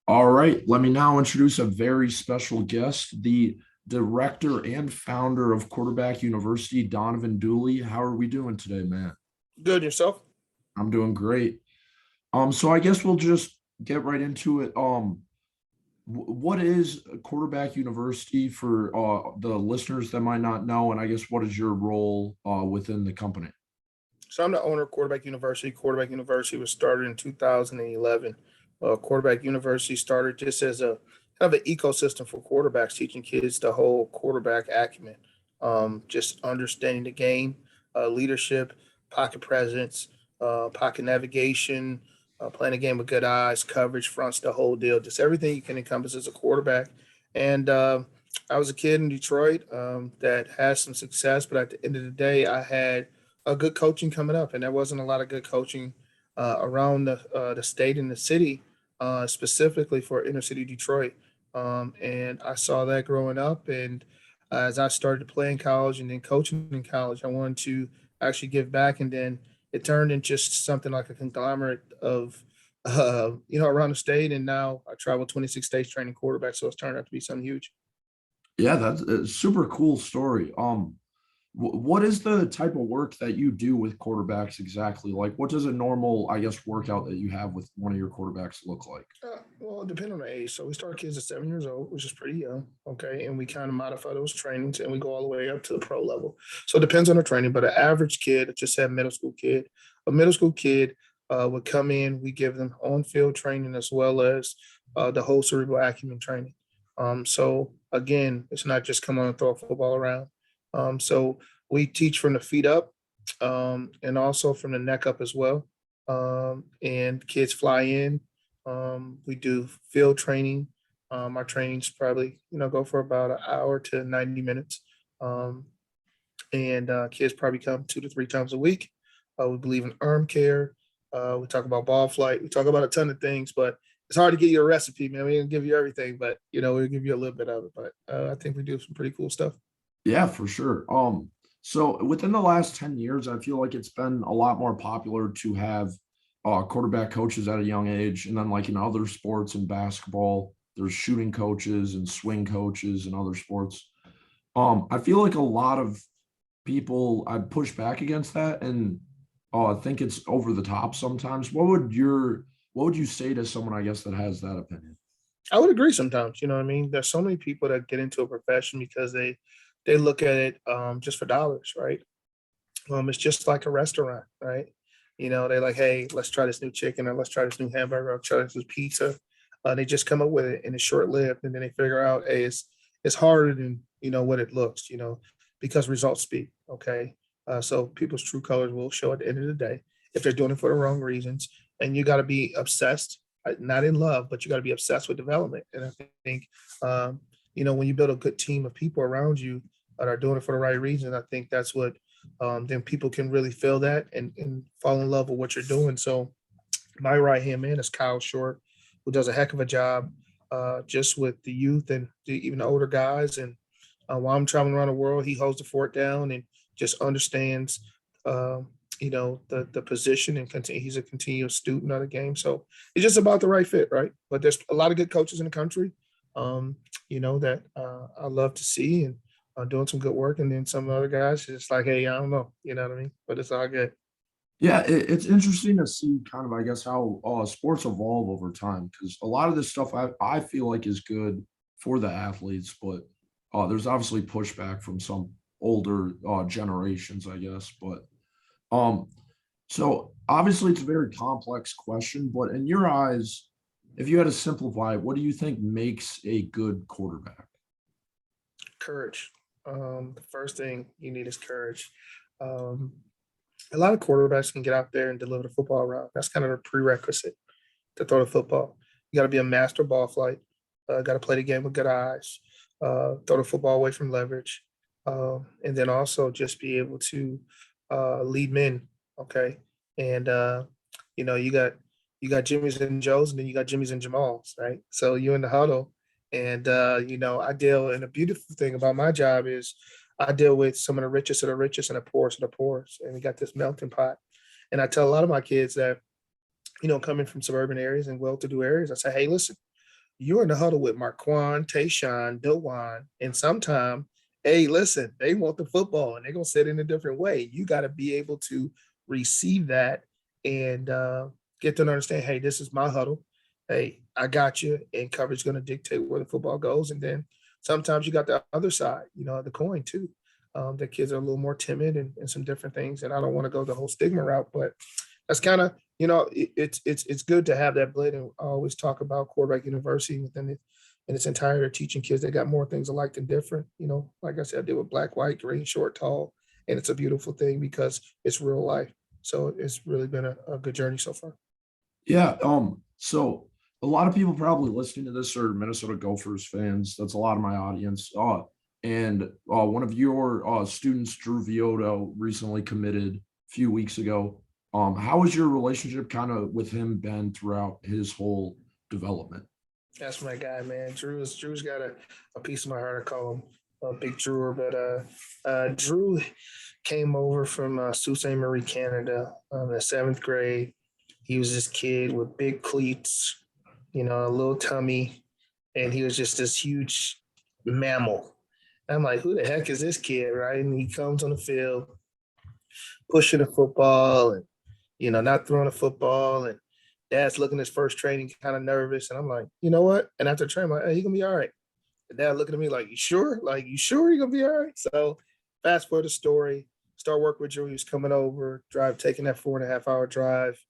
All right, let me now introduce a very special guest, the director and founder of Quarterback University, Donovan Dooley. How are we doing today, man? Good yourself? I'm doing great. So I guess we'll just get right into it. What is Quarterback University for the listeners that might not know, and I guess what is your role within the company? So I'm the owner of Quarterback University. Quarterback University was started in 2011. Quarterback University started just as a kind of an ecosystem for quarterbacks, teaching kids the whole quarterback acumen, just understanding the game, leadership, pocket presence, pocket navigation, playing a game with good eyes, coverage, fronts, the whole deal, just everything you can encompass as a quarterback. And I was a kid in Detroit that had some success, but at the end of the day, I had a good coaching coming up, and there wasn't a lot of good coaching around the state and the city, specifically for inner city Detroit. And I saw that growing up, and as I started to play in college and then coaching in college, I wanted to actually give back, and then it turned into just something like a conglomerate of around the state, and now I travel 26 states training quarterbacks, so it's turned out to be something huge. Yeah, that's a super cool story. What is the type of work that you do with quarterbacks exactly? Like, what does a normal, I guess, workout that you have with one of your quarterbacks look like? Well, it depends on the age. So we start kids at 7 years old, which is pretty young. Okay. And we kind of modify those trainings and we go all the way up to the pro level. So it depends on the training, but an average kid, just say a middle school kid would come in, we give them on field training as well as the whole cerebral acumen training. So again, it's not just come on and throw a football around. So we teach from the feet up and also from the neck up as well. And kids fly in, we do field training. Our trainings probably, go for about an hour to 90 minutes. Um, and kids probably come 2 to 3 times a week. We believe in arm care. We talk about ball flight. We talk about a ton of things, but it's hard to get you a recipe, man. We didn't give you everything, but we'll give you a little bit of it. But I think we do some pretty cool stuff. Yeah, for sure. So within the last 10 years, I feel like it's been a lot more popular to have quarterback coaches at a young age. And then like in other sports and basketball, there's shooting coaches and swing coaches and other sports. I feel like a lot of people I push back against that and I think it's over the top sometimes. What would you say to someone, I guess, that has that opinion? I would agree sometimes. You know what I mean? There's so many people that get into a profession because they look at it just for dollars, right? It's just like a restaurant, right? They're like, hey, let's try this new chicken or let's try this new hamburger or try this new pizza. They just come up with it and it's short lived, and then they figure out, hey, it's harder than what it looks, because results speak. Okay, so people's true colors will show at the end of the day if they're doing it for the wrong reasons, and you got to be obsessed, not in love, but you got to be obsessed with development. And I think, when you build a good team of people around you that are doing it for the right reason, I think that's what then people can really feel that and fall in love with what you're doing. So my right hand man is Kyle Short, who does a heck of a job just with the youth and even the older guys. And while I'm traveling around the world, he holds the fort down and just understands, the position and continue. He's a continuous student of the game. So it's just about the right fit, right? But there's a lot of good coaches in the country, that I love to see and doing some good work. And then some other guys just like, hey, I don't know, you know what I mean? But it's all good. Yeah, it's interesting to see kind of, I guess, how sports evolve over time because a lot of this stuff I feel like is good for the athletes, but there's obviously pushback from some older generations, I guess. But um, so obviously it's a very complex question, but in your eyes, if you had to simplify it, what do you think makes a good quarterback? Courage. The first thing you need is courage. Um, a lot of quarterbacks can get out there and deliver the football around. That's kind of a prerequisite to throw the football. You got to be a master ball flight. Got to play the game with good eyes. Throw the football away from leverage, and then also just be able to lead men. Okay, and you got Jimmys and Joes, and then you got Jimmys and Jamals, right? So you in the huddle, and I deal. And the beautiful thing about my job is I deal with some of the richest of the richest and the poorest of the poorest, and we got this melting pot. And I tell a lot of my kids that coming from suburban areas and well-to-do areas, I say, hey, listen. you're in the huddle with Marquand, Tayshawn, Dewan, and sometime, hey, listen, they want the football and they're gonna sit in a different way. You got to be able to receive that and get them to understand, hey, this is my huddle. Hey, I got you, and coverage is going to dictate where the football goes. And then sometimes you got the other side, the coin too. The kids are a little more timid and some different things. And I don't want to go the whole stigma route, but that's kind of, it's good to have that blend. And I always talk about quarterback university within it in its entirety, teaching kids that got more things alike than different. Like I said, I did with black, white, green, short, tall, and it's a beautiful thing because it's real life. So it's really been a good journey so far. Yeah. So a lot of people probably listening to this are Minnesota Gophers fans. That's a lot of my audience. And one of your students, Drew Viotto, recently committed a few weeks ago. How has your relationship kind of with him been throughout his whole development? That's my guy, man. Drew's got a piece of my heart. I call him Big Drew, but Drew came over from Sault Ste. Marie, Canada, in seventh grade. He was this kid with big cleats, a little tummy, and he was just this huge mammal. I'm like, who the heck is this kid, right? And he comes on the field, pushing the football, and not throwing the football, and dad's looking at his first training, kind of nervous, and I'm like, you know what? And after training, I'm like, hey, he's gonna be all right. And dad looking at me like, you sure? Like, you sure you're gonna be all right? So fast forward the story, start working with Drew. He was coming over, taking that 4.5 hour drive,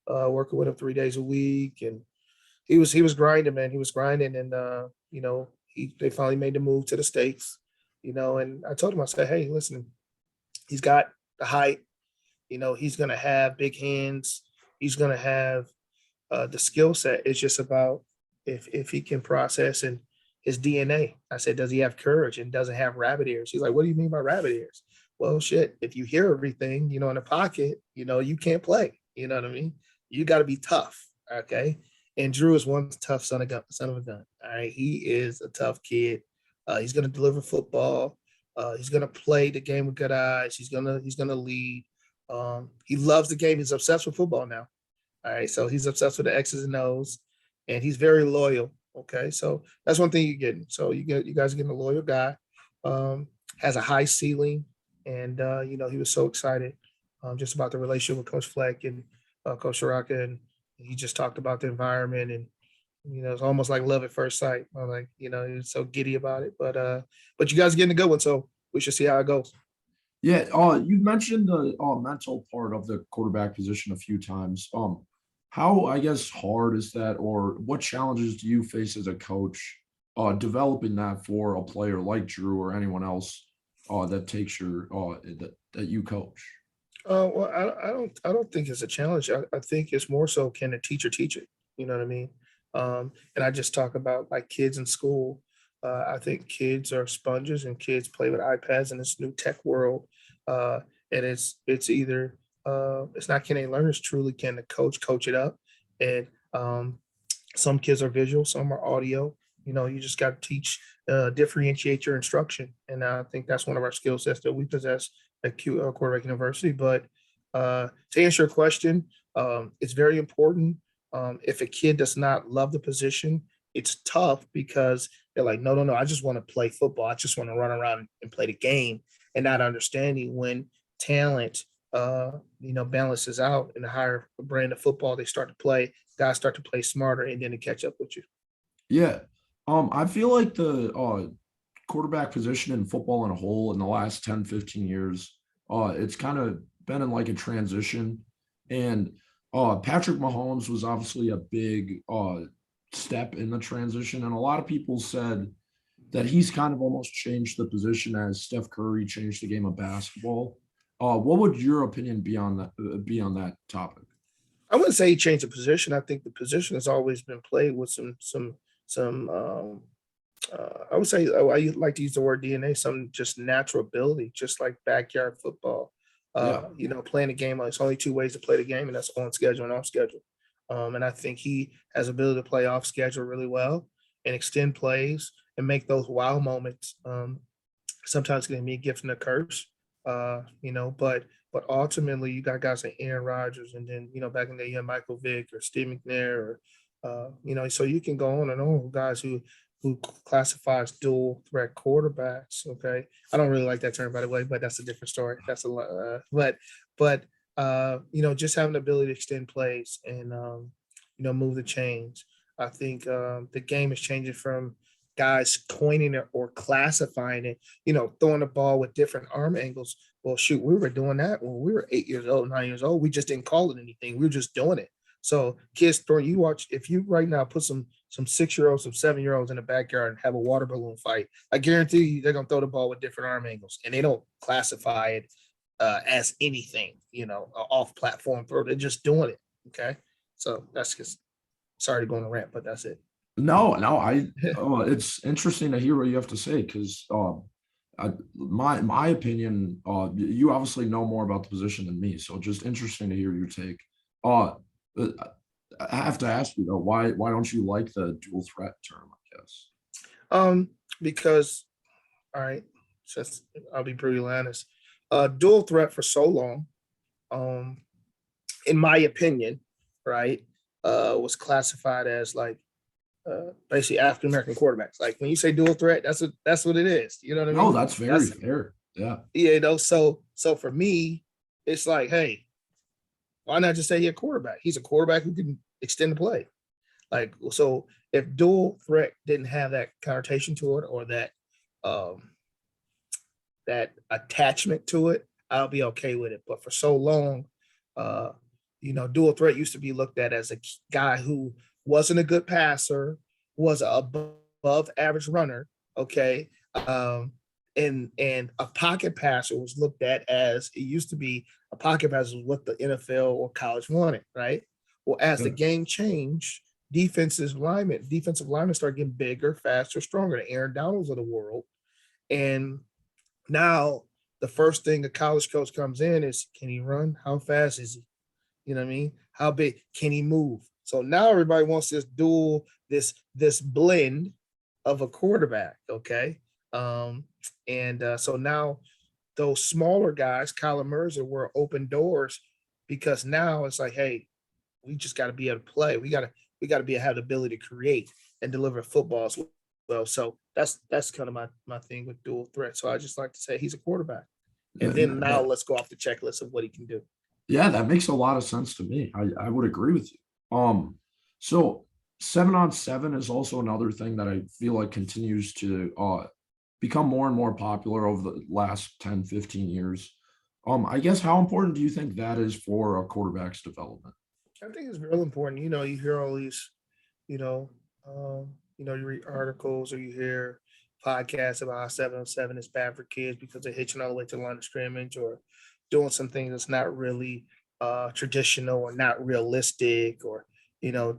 working with him 3 days a week, and he was grinding, man. He was grinding, and they finally made the move to the States, and I told him, I said, hey, listen, he's got the height, he's gonna have big hands, he's gonna have the skill set. It's just about if he can process and his DNA. I said, does he have courage and doesn't have rabbit ears? He's like, what do you mean by rabbit ears? Well, shit, if you hear everything, in the pocket, you can't play. You know what I mean? You got to be tough. Okay. And Drew is one tough son of a gun. All right. He is a tough kid. He's going to deliver football. He's going to play the game with good eyes. He's going to lead. He loves the game. He's obsessed with football now. All right. So he's obsessed with the X's and O's, and he's very loyal. Okay. So that's one thing you're getting. So you guys are getting a loyal guy, has a high ceiling. And, he was so excited just about the relationship with Coach Fleck and Coach Shiraka. And he just talked about the environment, and, it's almost like love at first sight. I'm like, he was so giddy about it. But you guys are getting a good one. So we should see how it goes. Yeah. You mentioned the mental part of the quarterback position a few times. How, I guess, hard is that, or what challenges do you face as a coach developing that for a player like Drew or anyone else that takes your that you coach? Well, I don't think it's a challenge. I think it's more so, can the teacher teach it? You know what I mean? And I just talk about like kids in school. I think kids are sponges, and kids play with iPads in this new tech world. And it's either it's not, can they learn? It's truly, can the coach it up? And some kids are visual, some are audio. You just got to teach, differentiate your instruction. And I think that's one of our skill sets that we possess at Quarterback University. But to answer your question, it's very important. If a kid does not love the position, it's tough because they're like, no, I just want to play football. I just want to run around and play the game, and not understanding when talent, balances out in the higher brand of football they start to play, guys start to play smarter, and then to catch up with you. Yeah. I feel like the quarterback position in football in a whole in the last 10, 15 years, it's kind of been in like a transition. And Patrick Mahomes was obviously a big step in the transition. And a lot of people said that he's kind of almost changed the position as Steph Curry changed the game of basketball. What would your opinion be on that topic? I wouldn't say he changed the position. I think the position has always been played with some. I would say, I like to use the word DNA, some just natural ability, just like backyard football. Yeah. Playing the game. It's only two ways to play the game, and that's on schedule and off schedule. And I think he has ability to play off schedule really well and extend plays and make those wow moments. Sometimes it can be a gift and a curse, but ultimately you got guys like Aaron Rodgers, and then back in the day you had Michael Vick or Steve McNair or So you can go on and on with guys who classifies dual threat quarterbacks. Okay, I don't really like that term, by the way, but that's a different story. That's a lot. Just having the ability to extend plays and move the chains. I think the game is changing from guys coining it or classifying it. Throwing the ball with different arm angles. Well, shoot, we were doing that when we were 8 years old, 9 years old. We just didn't call it anything. We were just doing it. So kids throwing, you watch, if you right now put some 6-year-olds, some 7-year-olds in the backyard and have a water balloon fight, I guarantee you they're gonna throw the ball with different arm angles, and they don't classify it as anything, off platform throw. They're just doing it. Okay, so that's just, sorry to go on a rant, but that's it. No, it's interesting to hear what you have to say because my opinion, you obviously know more about the position than me, so just interesting to hear your take. Uh, I have to ask you though, why don't you like the dual threat term? I guess. Because, all right, just I'll be brutally honest. Dual threat for so long, um, in my opinion, right, was classified as like basically African American quarterbacks. Like when you say dual threat, that's what it is. You know what I No, mean? that's very fair. Yeah. So for me, it's like, hey, why not just say he's a quarterback? He's a quarterback who can extend the play. Like, so if dual threat didn't have that connotation to it or um, that attachment to it, I'll be okay with it. But for so long, uh, dual threat used to be looked at as a guy who wasn't a good passer, was a above average runner, okay, and a pocket passer was looked at as, it used to be a pocket passer was what the NFL or college wanted, right? Well, as the game changed, defensive linemen started getting bigger, faster, stronger. The Aaron Donalds of the world, and now the first thing a college coach comes in is, can he run? How fast is he? You know what I mean? How big can he move? So now everybody wants this blend of a quarterback. Okay. So now those smaller guys, Kyler Murray, were open doors because now it's like, hey, we just got to be able to play. We got to have the ability to create and deliver football as well. So that's kind of my thing with dual threat. So I just like to say he's a quarterback. And then now let's go off the checklist of what he can do. Yeah, that makes a lot of sense to me. I would agree with you. So 7-on-7 is also another thing that I feel like continues to become more and more popular over the last 10, 15 years. I guess how important do you think that is for a quarterback's development? I think it's real important. You hear all these, you read articles or you hear podcasts about how 7-on-7 is bad for kids because they're hitching all the way to the line of scrimmage or doing some things that's not really traditional or not realistic or,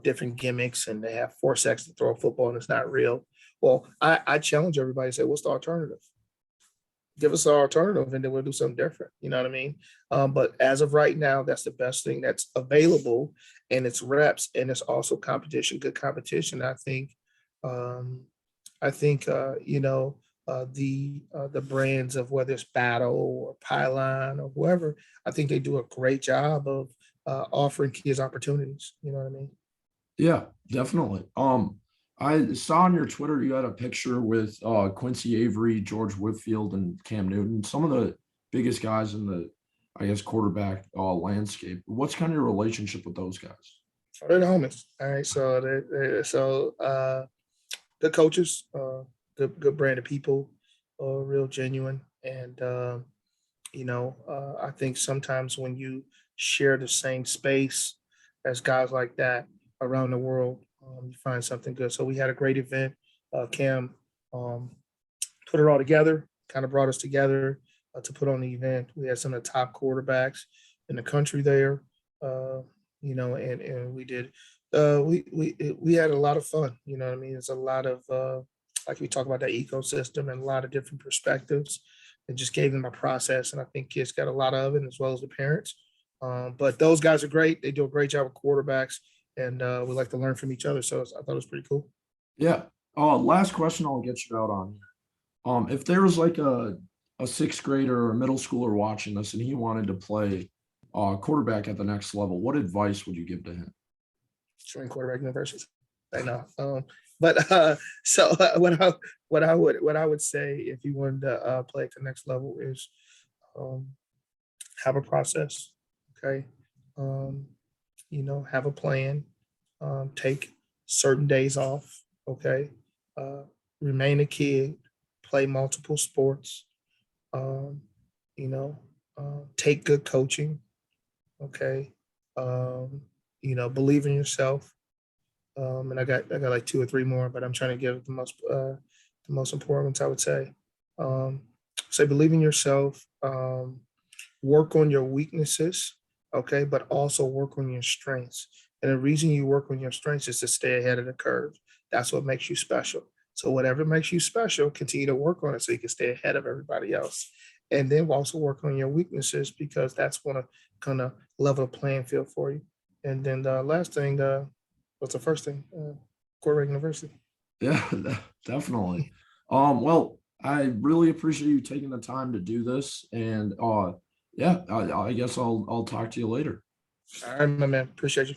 different gimmicks, and they have 4 seconds to throw a football and it's not real. Well, I challenge everybody to say, what's the alternative? Give us an alternative and then we'll do something different. You know what I mean? But as of right now, that's the best thing that's available, and it's reps, and it's also competition, good competition. The brands of whether it's Battle or Pylon or whoever, I think they do a great job of offering kids opportunities. You know what I mean? Yeah, definitely. I saw on your Twitter you had a picture with Quincy Avery, George Whitfield, and Cam Newton, some of the biggest guys in the, I guess, quarterback landscape. What's kind of your relationship with those guys? They're the homies. All right, so good coaches, good brand of people, real genuine, and I think sometimes when you share the same space as guys like that around the world, you find something good. So we had a great event. Cam put it all together, kind of brought us together to put on the event. We had some of the top quarterbacks in the country there, and we did. We had a lot of fun. You know what I mean? It's a lot of like we talk about that ecosystem and a lot of different perspectives. And just gave them a process, and I think kids got a lot of it, as well as the parents. But those guys are great. They do a great job with quarterbacks, and we like to learn from each other. So I thought it was pretty cool. Yeah. Last question I'll get you out on. If there was like a 6th grader or a middle schooler watching this and he wanted to play quarterback at the next level, what advice would you give to him? Join quarterback university. I know. But so what I would say if you wanted to play at the next level is um, have a process. Okay. Um, have a plan. Take certain days off. Okay. Uh, Remain a kid. Play multiple sports. Um, take good coaching. Okay. Um, believe in yourself. And I got like two or three more, but I'm trying to give the most important ones, I would say. Um, say believe in yourself. Work on your weaknesses, okay, but also work on your strengths. And the reason you work on your strengths is to stay ahead of the curve. That's what makes you special. So whatever makes you special, continue to work on it so you can stay ahead of everybody else. And then also work on your weaknesses because that's going to kind of level the playing field for you. And then the last thing, what's the first thing? Quarterback University. Yeah, definitely. Well, I really appreciate you taking the time to do this, and yeah, I guess I'll talk to you later. All right, my man. Appreciate you.